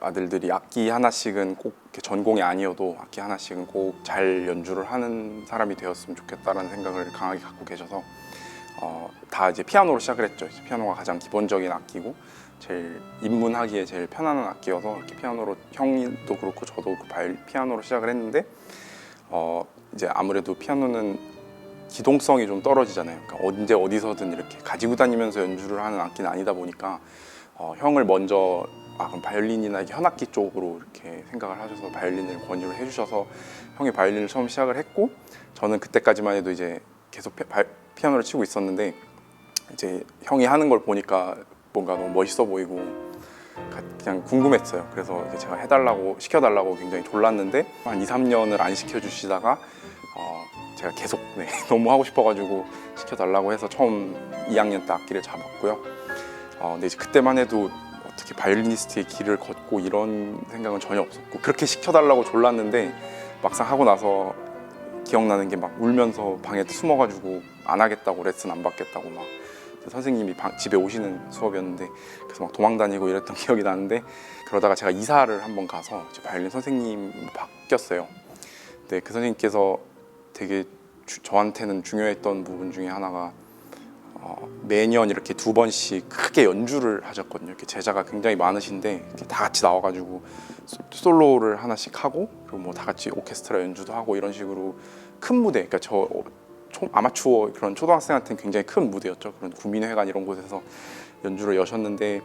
아들들이 악기 하나씩은 꼭 이렇게 전공이 아니어도 악기 하나씩은 꼭 잘 연주를 하는 사람이 되었으면 좋겠다라는 생각을 강하게 갖고 계셔서 다 이제 피아노로 시작을 했죠. 이제 피아노가 가장 기본적인 악기고 제일 입문하기에 제일 편안한 악기여서 이렇게 피아노로 형도 그렇고 저도 그 피아노로 시작을 했는데 이제 아무래도 피아노는 기동성이 좀 떨어지잖아요. 그러니까 언제 어디서든 이렇게 가지고 다니면서 연주를 하는 악기는 아니다 보니까 형을 먼저 그럼 바이올린이나 이렇게 현악기 쪽으로 이렇게 생각을 하셔서 바이올린을 권유를 해주셔서 형이 바이올린을 처음 시작을 했고 저는 그때까지만 해도 이제 계속 피아노를 치고 있었는데 이제 형이 하는 걸 보니까 뭔가 너무 멋있어 보이고 그냥 궁금했어요. 그래서 이제 제가 시켜달라고 굉장히 졸랐는데 한 2, 3년을 안 시켜주시다가 제가 계속 너무 하고 싶어가지고 시켜달라고 해서 처음 2학년 때 악기를 잡았고요. 근데 이제 그때만 해도 어떻게 바이올리니스트의 길을 걷고 이런 생각은 전혀 없었고 그렇게 시켜달라고 졸랐는데 막상 하고 나서 기억나는 게 막 울면서 방에 숨어가지고 안 하겠다고 레슨 안 받겠다고 막 선생님이 집에 오시는 수업이었는데 그래서 막 도망 다니고 이랬던 기억이 나는데 그러다가 제가 이사를 한번 가서 바이올린 선생님 바뀌었어요. 근데 그 선생님께서 되게 저한테는 중요했던 부분 중에 하나가 매년 이렇게 2번씩 크게 연주를 하셨거든요. 이렇게 제자가 굉장히 많으신데 이렇게 다 같이 나와가지고 솔로를 하나씩 하고 그리고 뭐 다 같이 오케스트라 연주도 하고 이런 식으로 큰 무대, 그러니까 저 아마추어 그런 초등학생한테는 굉장히 큰 무대였죠. 그런 구민회관 이런 곳에서 연주를 여셨는데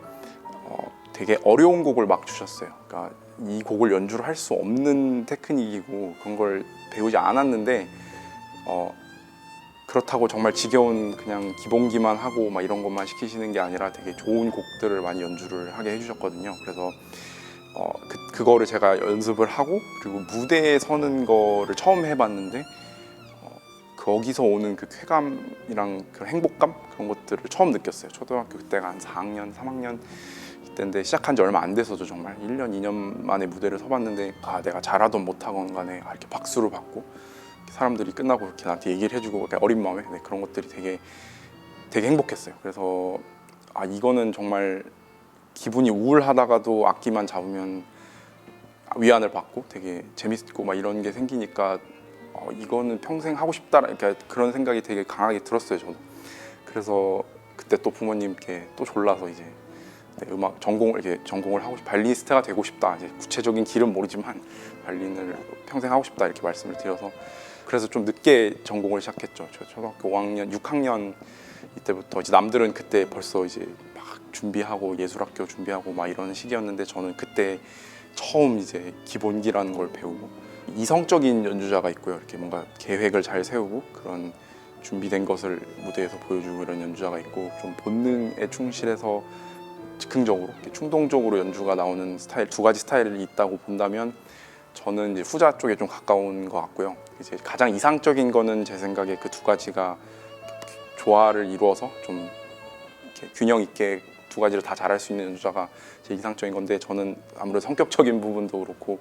되게 어려운 곡을 막 주셨어요. 그러니까 이 곡을 연주를 할 수 없는 테크닉이고 그런 걸 배우지 않았는데 그렇다고 정말 지겨운 그냥 기본기만 하고 막 이런 것만 시키시는 게 아니라 되게 좋은 곡들을 많이 연주를 하게 해주셨거든요. 그래서 그거를 제가 연습을 하고 그리고 무대에 서는 거를 처음 해봤는데 거기서 오는 그 쾌감이랑 그런 행복감 그런 것들을 처음 느꼈어요. 초등학교 그때가 한 4학년, 3학년 이때인데 시작한 지 얼마 안 돼서도 정말 1년, 2년 만에 무대를 서봤는데 내가 잘하던 못하건 간에 이렇게 박수를 받고 사람들이 끝나고 이렇게 나한테 얘기를 해주고 어린 마음에 그런 것들이 되게 행복했어요. 그래서 이거는 정말 기분이 우울하다가도 악기만 잡으면 위안을 받고 되게 재밌고 막 이런 게 생기니까 이거는 평생 하고 싶다 그러니까 그런 생각이 되게 강하게 들었어요. 저도. 그래서 그때 또 부모님께 또 졸라서 이제 음악 전공을 하고 바이올리니스트가 되고 싶다. 이제 구체적인 길은 모르지만 바이올린을 평생 하고 싶다 이렇게 말씀을 드려서 그래서 좀 늦게 전공을 시작했죠. 저 초등학교 5학년, 6학년 이때부터 이제 남들은 그때 벌써 이제 막 준비하고 예술학교 준비하고 막 이런 시기였는데 저는 그때 처음 이제 기본기라는 걸 배우고 이성적인 연주자가 있고요. 이렇게 뭔가 계획을 잘 세우고 그런 준비된 것을 무대에서 보여주고 이런 연주자가 있고 좀 본능에 충실해서 즉흥적으로 충동적으로 연주가 나오는 스타일 두 가지 스타일이 있다고 본다면 저는 이제 후자 쪽에 좀 가까운 것 같고요. 이제 가장 이상적인 거는 제 생각에 그 두 가지가 조화를 이루어서 좀 이렇게 균형 있게 두 가지를 다 잘할 수 있는 연주자가 제일 이상적인 건데 저는 아무래도 성격적인 부분도 그렇고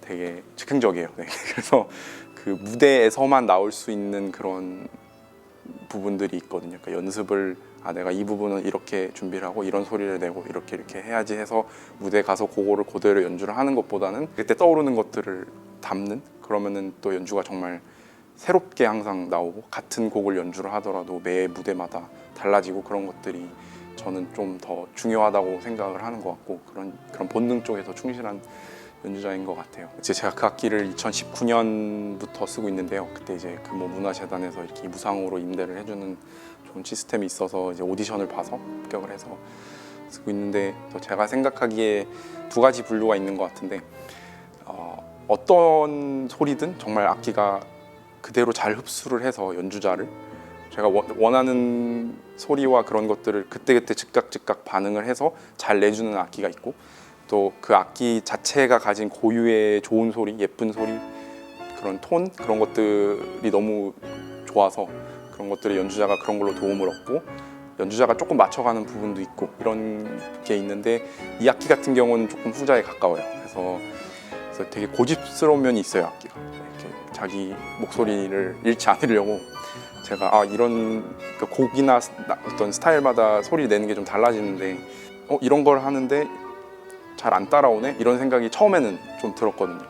되게 즉흥적이에요. 그래서 그 무대에서만 나올 수 있는 그런 부분들이 있거든요. 그러니까 연습을 내가 이 부분은 이렇게 준비를 하고 이런 소리를 내고 이렇게 해야지 해서 무대에 가서 그거를 그대로 연주를 하는 것보다는 그때 떠오르는 것들을 담는 그러면은 또 연주가 정말 새롭게 항상 나오고 같은 곡을 연주를 하더라도 매 무대마다 달라지고 그런 것들이 저는 좀 더 중요하다고 생각을 하는 것 같고 그런 본능 쪽에 더 충실한 연주자인 것 같아요. 이제 제가 그 악기를 2019년부터 쓰고 있는데요. 그때 이제 금호 문화재단에서 이렇게 무상으로 임대를 해주는 좋은 시스템이 있어서 이제 오디션을 봐서 합격을 해서 쓰고 있는데 제가 생각하기에 두 가지 분류가 있는 것 같은데 어떤 소리든 정말 악기가 그대로 잘 흡수를 해서 연주자를 제가 원하는 소리와 그런 것들을 그때그때 즉각 반응을 해서 잘 내주는 악기가 있고 또 그 악기 자체가 가진 고유의 좋은 소리, 예쁜 소리, 그런 톤 그런 것들이 너무 좋아서 그런 것들이 연주자가 그런 걸로 도움을 얻고 연주자가 조금 맞춰가는 부분도 있고 이런 게 있는데 이 악기 같은 경우는 조금 후자에 가까워요. 그래서 되게 고집스러운 면이 있어요. 악기가 이렇게 자기 목소리를 잃지 않으려고 제가 이런 곡이나 어떤 스타일마다 소리를 내는 게 좀 달라지는데 이런 걸 하는데 잘 안 따라오네 이런 생각이 처음에는 좀 들었거든요.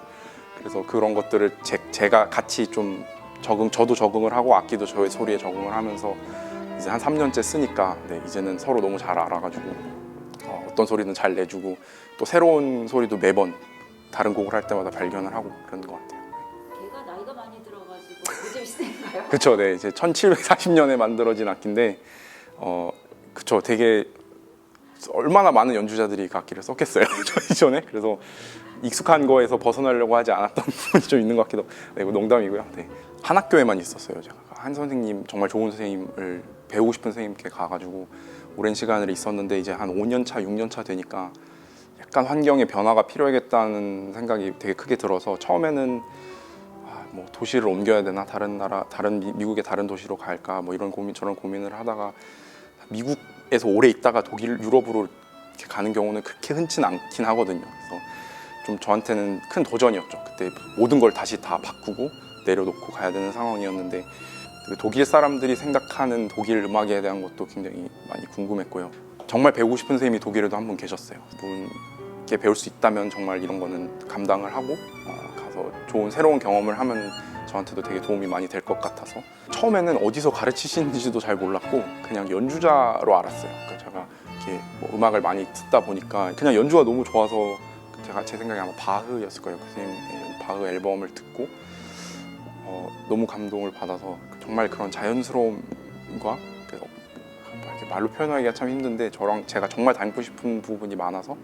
그래서 그런 것들을 제가 같이 좀 저도 적응을 하고 악기도 저의 소리에 적응을 하면서 이제 한 3년째 쓰니까 이제는 서로 너무 잘 알아가지고 어떤 소리는 잘 내주고 또 새로운 소리도 매번 다른 곡을 할 때마다 발견을 하고 그런 것 같아요. 걔가 나이가 많이 들어가지고 요즘 시대인가요? 그쵸, 네, 이제 1740년에 만들어진 악기인데, 그쵸, 되게 얼마나 많은 연주자들이 그 악기를 썼겠어요, 저 이전에. 그래서 익숙한 거에서 벗어나려고 하지 않았던 부분이 좀 있는 것 같기도. 네, 이거 농담이고요. 네. 한 학교에만 있었어요, 제가. 한 선생님, 정말 좋은 선생님을 배우고 싶은 선생님께 가가지고 오랜 시간을 있었는데 이제 한 5년 차, 6년 차 되니까 약간 환경의 변화가 필요하겠다는 생각이 되게 크게 들어서 처음에는 뭐 도시를 옮겨야 되나 미국의 다른 도시로 갈까 뭐 이런 저런 고민을 하다가 미국에서 오래 있다가 유럽으로 이렇게 가는 경우는 그렇게 흔치는 않긴 하거든요. 그래서 좀 저한테는 큰 도전이었죠. 그때 모든 걸 다시 다 바꾸고 내려놓고 가야 되는 상황이었는데 독일 사람들이 생각하는 독일 음악에 대한 것도 굉장히 많이 궁금했고요. 정말 배우고 싶은 선생님이 독일에도 한 분 계셨어요. 분께 배울 수 있다면 정말 이런 거는 감당을 하고 가서 좋은 새로운 경험을 하면 저한테도 되게 도움이 많이 될 것 같아서 처음에는 어디서 가르치시는지도 잘 몰랐고 그냥 연주자로 알았어요. 그러니까 제가 이렇게 뭐 음악을 많이 듣다 보니까 그냥 연주가 너무 좋아서 제 생각에 아마 바흐였을 거예요. 그 선생님의 바흐 앨범을 듣고 너무 감동을 받아서 정말 그런 자연스러움과 이렇게 말로 표현하기가 참 힘든데 제가 정말 닮고 싶은 부분이 많아서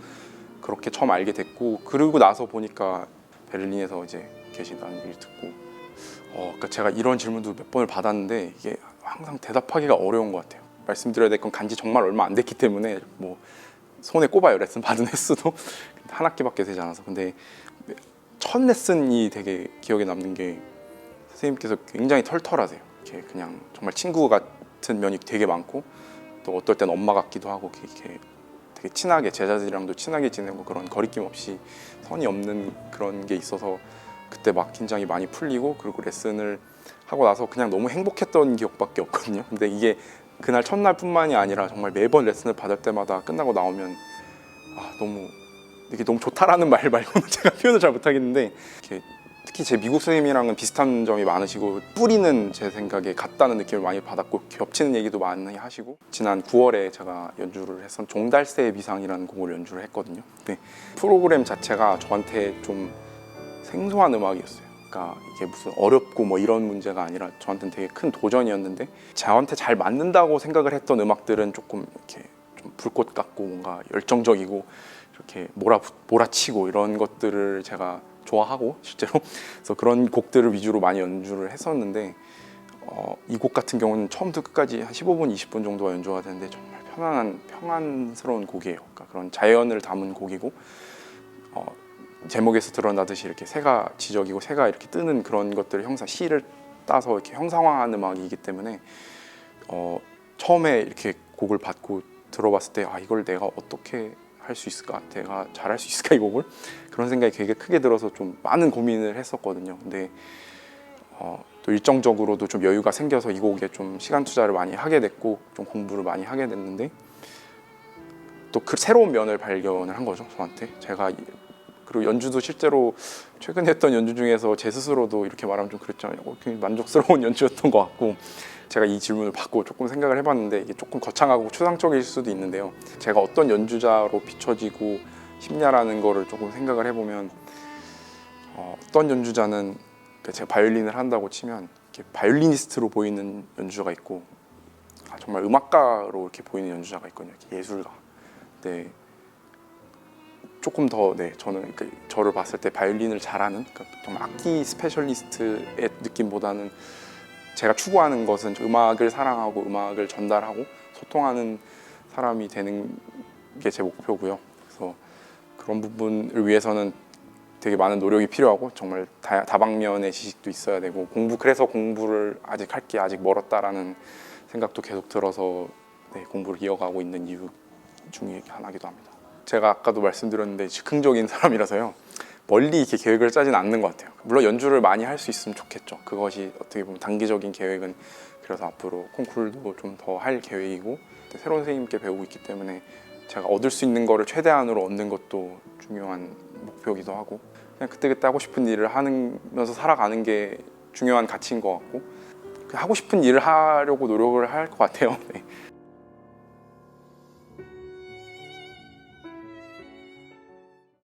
그렇게 처음 알게 됐고 그러고 나서 보니까 베를린에서 이제 계시다는 얘기를 듣고 그러니까 제가 이런 질문도 몇 번을 받았는데 이게 항상 대답하기가 어려운 것 같아요. 말씀드려야 될 건 간지 정말 얼마 안 됐기 때문에 뭐 손에 꼽아요. 레슨 받은 횟수도 한 학기밖에 되지 않아서. 근데 첫 레슨이 되게 기억에 남는 게 선생님께서 굉장히 털털하세요. 이렇게 그냥 정말 친구 같은 면이 되게 많고 또 어떨 땐 엄마 같기도 하고 이렇게 되게 친하게 제자들이랑도 친하게 지내고 그런 거리낌 없이 선이 없는 그런 게 있어서 그때 막 긴장이 많이 풀리고 그리고 레슨을 하고 나서 그냥 너무 행복했던 기억밖에 없거든요. 근데 이게 그날 첫날뿐만이 아니라 정말 매번 레슨을 받을 때마다 끝나고 나오면 이게 너무 좋다라는 말 말고는 제가 표현을 잘 못하겠는데 특히 제 미국 선생님이랑은 비슷한 점이 많으시고 뿌리는 제 생각에 같다는 느낌을 많이 받았고 겹치는 얘기도 많이 하시고 지난 9월에 제가 연주를 했던 종달새의 비상이라는 곡을 연주를 했거든요. 근데 프로그램 자체가 저한테 좀 생소한 음악이었어요. 그러니까 이게 무슨 어렵고 뭐 이런 문제가 아니라 저한테는 되게 큰 도전이었는데 저한테 잘 맞는다고 생각을 했던 음악들은 조금 이렇게 좀 불꽃 같고 뭔가 열정적이고 이렇게 몰아치고 이런 것들을 제가 좋아하고 실제로 그래서 그런 곡들을 위주로 많이 연주를 했었는데 이 곡 같은 경우는 처음부터 끝까지 한 15분, 20분 정도가 연주가 되는데 정말 평안스러운 곡이에요. 그러니까 그런 자연을 담은 곡이고 제목에서 드러나듯이 이렇게 새가 지저귀고 새가 이렇게 뜨는 그런 것들을 시를 따서 이렇게 형상화한 음악이기 때문에 처음에 이렇게 곡을 받고 들어봤을 때 이걸 내가 어떻게 할 수 있을까? 내가 잘할 수 있을까 이 곡을? 그런 생각이 되게 크게 들어서 좀 많은 고민을 했었거든요. 근데 또 일정적으로도 좀 여유가 생겨서 이 곡에 좀 시간 투자를 많이 하게 됐고 좀 공부를 많이 하게 됐는데 또 그 새로운 면을 발견을 한 거죠. 저한테 제가 그리고 연주도 실제로 최근에 했던 연주 중에서 제 스스로도 이렇게 말하면 좀 그랬잖아요. 굉장히 만족스러운 연주였던 것 같고 제가 이 질문을 받고 조금 생각을 해봤는데 이게 조금 거창하고 추상적일 수도 있는데요. 제가 어떤 연주자로 비춰지고 싶냐라는 거를 조금 생각을 해보면 어떤 연주자는 제가 바이올린을 한다고 치면 이렇게 바이올리니스트로 보이는 연주자가 있고 정말 음악가로 이렇게 보이는 연주자가 있거든요. 이렇게 예술가. 네. 조금 더 저는 저를 봤을 때 바이올린을 잘하는 정말 악기 스페셜리스트의 느낌보다는 제가 추구하는 것은 음악을 사랑하고 음악을 전달하고 소통하는 사람이 되는 게 제 목표고요. 그래서 그런 부분을 위해서는 되게 많은 노력이 필요하고 정말 다방면의 지식도 있어야 되고 그래서 공부를 아직 할 게 아직 멀었다라는 생각도 계속 들어서 공부를 이어가고 있는 이유 중에 하나기도 합니다. 제가 아까도 말씀드렸는데 즉흥적인 사람이라서요. 멀리 이렇게 계획을 짜진 않는 것 같아요. 물론 연주를 많이 할 수 있으면 좋겠죠. 그것이 어떻게 보면 단기적인 계획은 그래서 앞으로 콩쿠르도 좀 더 할 계획이고 새로운 선생님께 배우고 있기 때문에 제가 얻을 수 있는 거를 최대한으로 얻는 것도 중요한 목표이기도 하고 그냥 그때그때 하고 싶은 일을 하면서 살아가는 게 중요한 가치인 것 같고 하고 싶은 일을 하려고 노력을 할 것 같아요. 네.